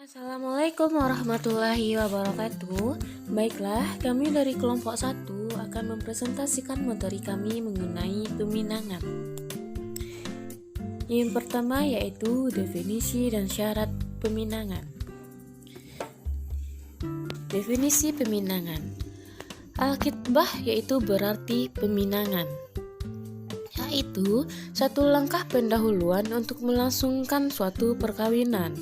Assalamualaikum warahmatullahi wabarakatuh. Baiklah, kami dari kelompok 1 akan mempresentasikan materi kami mengenai peminangan. Yang pertama yaitu definisi dan syarat peminangan. Definisi peminangan. Al-khitbah yaitu berarti peminangan, yaitu satu langkah pendahuluan untuk melangsungkan suatu perkawinan.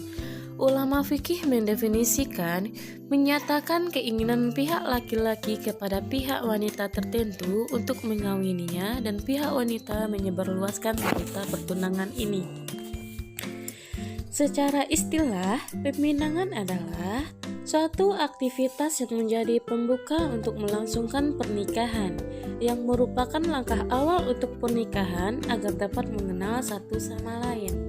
Ulama fikih mendefinisikan, menyatakan keinginan pihak laki-laki kepada pihak wanita tertentu untuk mengawininya dan pihak wanita menyebarluaskan berita pertunangan ini. Secara istilah, peminangan adalah suatu aktivitas yang menjadi pembuka untuk melangsungkan pernikahan, yang merupakan langkah awal untuk pernikahan agar dapat mengenal satu sama lain.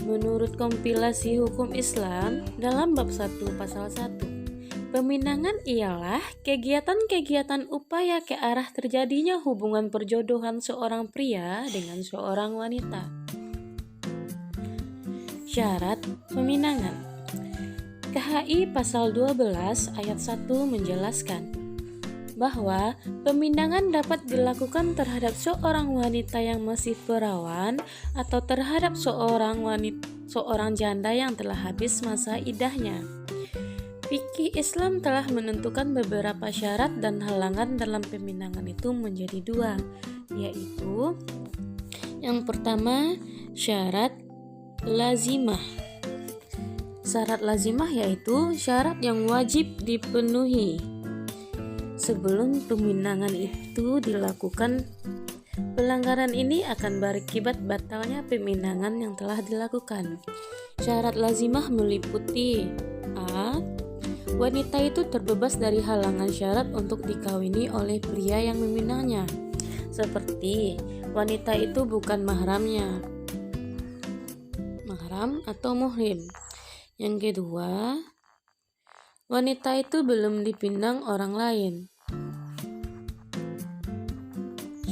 Menurut kompilasi hukum Islam dalam bab 1 pasal 1, peminangan ialah kegiatan-kegiatan upaya ke arah terjadinya hubungan perjodohan seorang pria dengan seorang wanita. Syarat peminangan. KHI pasal 12 ayat 1 menjelaskan bahwa peminangan dapat dilakukan terhadap seorang wanita yang masih perawan atau terhadap seorang janda yang telah habis masa iddahnya. Fikih Islam telah menentukan beberapa syarat dan halangan dalam peminangan itu menjadi dua, yaitu yang pertama, syarat lazimah. Syarat lazimah yaitu syarat yang wajib dipenuhi sebelum peminangan itu dilakukan. Pelanggaran ini akan berakibat batalnya peminangan yang telah dilakukan. Syarat lazimah meliputi A. Wanita itu terbebas dari halangan syarat untuk dikawini oleh pria yang meminangnya, seperti wanita itu bukan mahram atau muhrim. Yang kedua, wanita itu belum dipinang orang lain.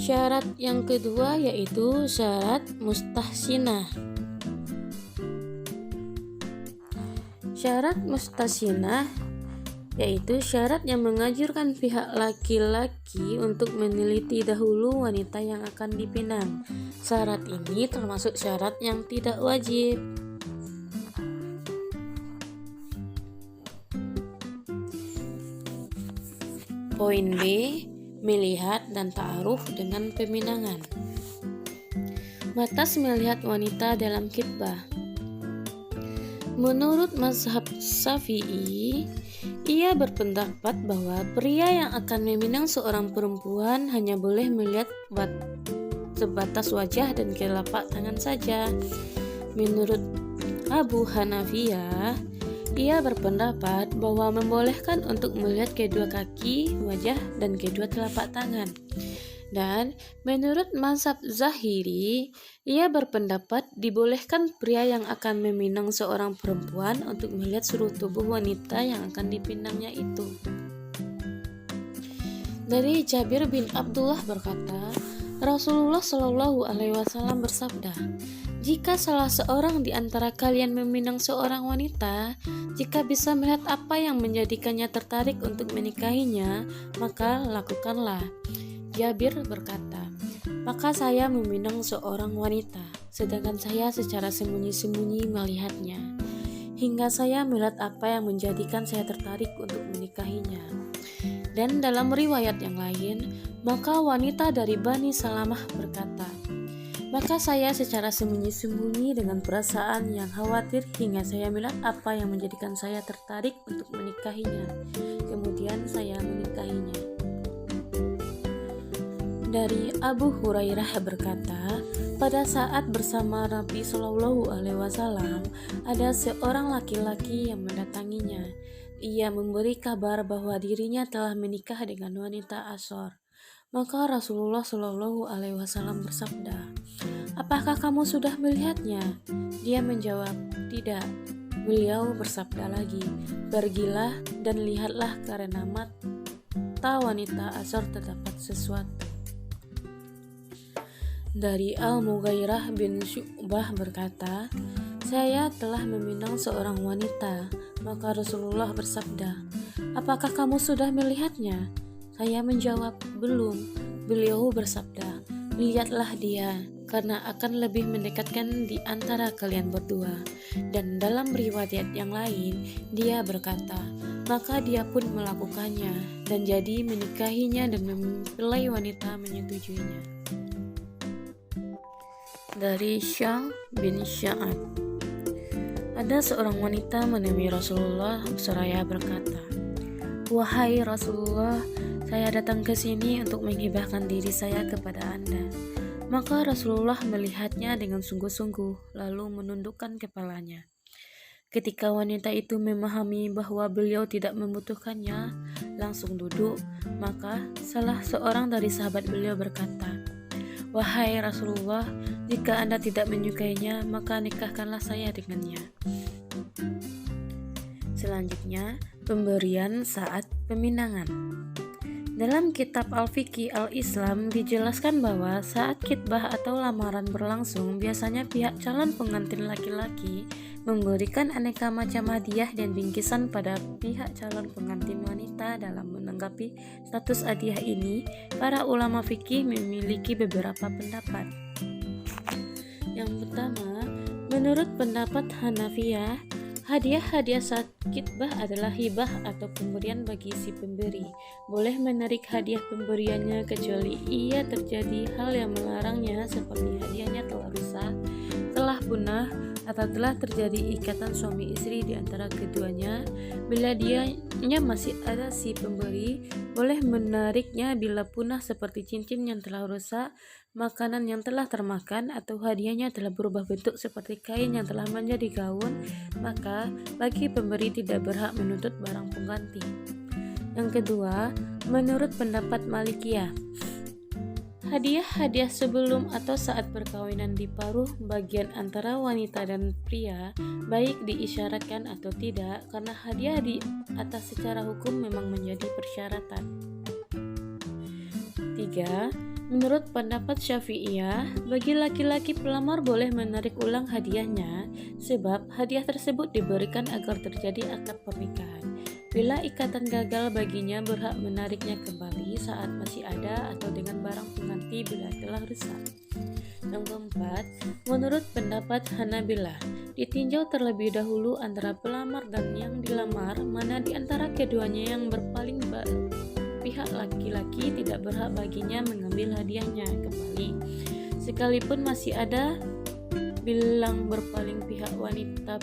Syarat yang kedua yaitu syarat mustahsinah. Syarat mustahsinah yaitu syarat yang menganjurkan pihak laki-laki untuk meneliti dahulu wanita yang akan dipinang. Syarat ini termasuk syarat yang tidak wajib. Poin B, melihat dan ta'aruf dengan peminangan. Batas melihat wanita dalam khitbah. Menurut mazhab Syafi'i, ia berpendapat bahwa pria yang akan meminang seorang perempuan hanya boleh melihat sebatas wajah dan telapak tangan saja. Menurut Abu Hanafiyah, ia berpendapat bahwa membolehkan untuk melihat kedua kaki, wajah, dan kedua telapak tangan. Dan menurut mazhab Zahiri, ia berpendapat dibolehkan pria yang akan meminang seorang perempuan untuk melihat seluruh tubuh wanita yang akan dipinangnya itu. Dari Jabir bin Abdullah berkata, Rasulullah Shallallahu Alaihi Wasallam bersabda, jika salah seorang di antara kalian meminang seorang wanita, jika bisa melihat apa yang menjadikannya tertarik untuk menikahinya, maka lakukanlah. Jabir berkata, maka saya meminang seorang wanita, sedangkan saya secara sembunyi-sembunyi melihatnya, hingga saya melihat apa yang menjadikan saya tertarik untuk menikahinya. Dan dalam riwayat yang lain, maka wanita dari Bani Salamah berkata, maka saya secara sembunyi-sembunyi dengan perasaan yang khawatir hingga saya melihat apa yang menjadikan saya tertarik untuk menikahinya. Kemudian saya menikahinya. Dari Abu Hurairah berkata, pada saat bersama Nabi Shallallahu Alaihi Wasallam, ada seorang laki-laki yang mendatanginya. Ia memberi kabar bahwa dirinya telah menikah dengan wanita Ansor. Maka Rasulullah Shallallahu Alaihi Wasallam bersabda, apakah kamu sudah melihatnya? Dia menjawab, tidak. Beliau bersabda lagi, pergilah dan lihatlah karena mata wanita Ansor terdapat sesuatu. Dari Al-Mughairah bin Syu'bah berkata, Saya telah meminang seorang wanita. Maka Rasulullah bersabda, apakah kamu sudah melihatnya? Saya menjawab, belum. Beliau bersabda, lihatlah dia, karena akan lebih mendekatkan di antara kalian berdua. Dan dalam riwayat yang lain, dia berkata, maka dia pun melakukannya, dan jadi menikahinya dan mempelai wanita menyetujuinya. Dari Syang bin Sya'ad. Ada seorang wanita menemui Rasulullah seraya berkata, wahai Rasulullah, saya datang ke sini untuk menghibahkan diri saya kepada Anda. Maka Rasulullah melihatnya dengan sungguh-sungguh, lalu menundukkan kepalanya. Ketika wanita itu memahami bahwa beliau tidak membutuhkannya, langsung duduk. Maka salah seorang dari sahabat beliau berkata, wahai Rasulullah, jika Anda tidak menyukainya, maka nikahkanlah saya dengannya. Selanjutnya, pemberian saat peminangan. Dalam kitab Al-Fiqh Al-Islam dijelaskan bahwa saat khitbah atau lamaran berlangsung, biasanya pihak calon pengantin laki-laki memberikan aneka macam hadiah dan bingkisan pada pihak calon pengantin wanita. Dalam menanggapi status hadiah ini, para ulama fikih memiliki beberapa pendapat. Yang pertama, menurut pendapat Hanafiyah, hadiah-hadiah saat khitbah adalah hibah atau pemberian bagi si pemberi. Boleh menarik hadiah pemberiannya kecuali ia terjadi hal yang melarangnya, seperti hadiahnya telah rusak, telah punah, atau telah terjadi ikatan suami istri di antara keduanya. Bila dianya masih ada, si pemberi boleh menariknya bila punah, seperti cincin yang telah rusak, makanan yang telah termakan, atau hadiahnya telah berubah bentuk seperti kain yang telah menjadi gaun. Maka bagi pemberi tidak berhak menuntut barang pengganti. Yang kedua, menurut pendapat Malikiyah, hadiah-hadiah sebelum atau saat perkawinan diparuh bagian antara wanita dan pria, baik diisyaratkan atau tidak, karena hadiah di atas secara hukum memang menjadi persyaratan. 3. Menurut pendapat Syafi'iyah, bagi laki-laki pelamar boleh menarik ulang hadiahnya, sebab hadiah tersebut diberikan agar terjadi akad pernikahan. Bila ikatan gagal, baginya berhak menariknya kembali saat masih ada atau dengan barang pengganti bila telah rusak. Yang keempat, menurut pendapat Hanabilah, ditinjau terlebih dahulu antara pelamar dan yang dilamar, mana di antara keduanya yang berpaling pihak laki-laki tidak berhak baginya mengambil hadiahnya kembali. Sekalipun masih ada bilang berpaling pihak wanita,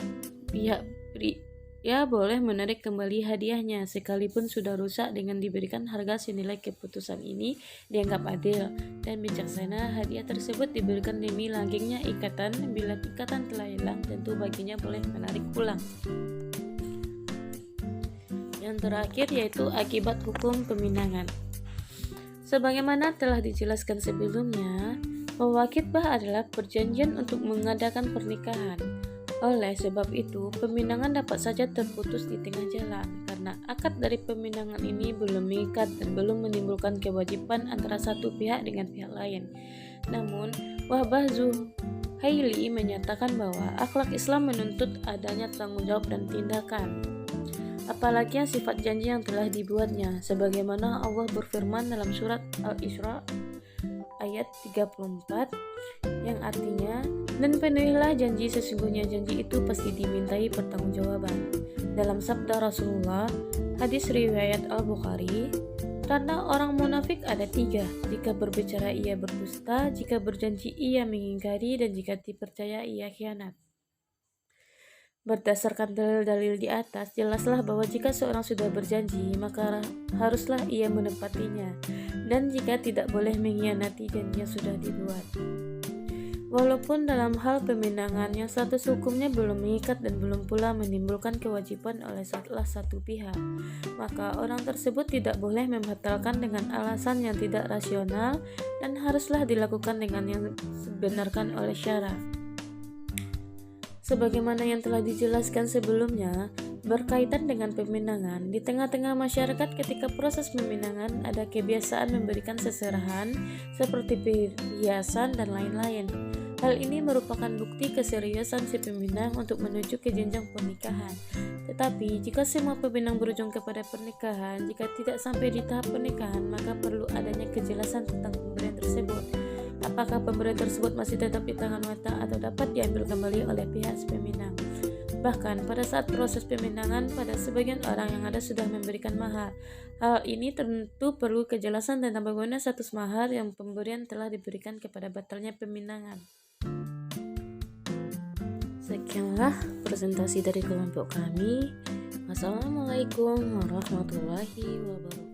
pihak pria boleh menarik kembali hadiahnya sekalipun sudah rusak dengan diberikan harga senilai. Keputusan ini dianggap adil dan bijaksana. Hadiah tersebut diberikan demi langgengnya ikatan. Bila ikatan telah hilang, tentu baginya boleh menarik ulang. Yang terakhir yaitu akibat hukum peminangan. Sebagaimana telah dijelaskan sebelumnya, bahwa khitbah adalah perjanjian untuk mengadakan pernikahan. Oleh sebab itu, peminangan dapat saja terputus di tengah jalan karena akad dari peminangan ini belum mengikat dan belum menimbulkan kewajiban antara satu pihak dengan pihak lain. Namun, Wahbah Zuhaili menyatakan bahwa akhlak Islam menuntut adanya tanggung jawab dan tindakan, apalagi sifat janji yang telah dibuatnya, sebagaimana Allah berfirman dalam surat Al-Isra ayat 34 yang artinya, dan penuhilah janji, sesungguhnya janji itu pasti dimintai pertanggungjawaban. Dalam sabda Rasulullah, hadis riwayat Al-Bukhari, tanda orang munafik ada 3: jika berbicara ia berdusta, jika berjanji ia mengingkari, dan jika dipercaya ia khianat. Berdasarkan dalil-dalil di atas, jelaslah bahwa jika seorang sudah berjanji, maka haruslah ia menepatinya, dan jika tidak boleh mengkhianati janji yang sudah dibuat. Walaupun dalam hal peminangan yang status hukumnya belum mengikat dan belum pula menimbulkan kewajiban oleh salah satu pihak, maka orang tersebut tidak boleh membatalkan dengan alasan yang tidak rasional dan haruslah dilakukan dengan yang dibenarkan oleh syara. Sebagaimana yang telah dijelaskan sebelumnya, berkaitan dengan peminangan, di tengah-tengah masyarakat ketika proses peminangan ada kebiasaan memberikan seserahan seperti perhiasan dan lain-lain. Hal ini merupakan bukti keseriusan si peminang untuk menuju ke jenjang pernikahan. Tetapi, jika semua peminang berujung kepada pernikahan, jika tidak sampai di tahap pernikahan, maka perlu adanya kejelasan tentang pemberian tersebut. Apakah pemberian tersebut masih tetap di tangan wanita atau dapat diambil kembali oleh pihak si peminang? Bahkan pada saat proses peminangan, pada sebagian orang yang ada sudah memberikan mahar. Hal ini tentu perlu kejelasan tentang bagaimana status mahar yang pemberian telah diberikan kepada batalnya peminangan. Sekianlah presentasi dari kelompok kami. Wassalamualaikum warahmatullahi wabarakatuh.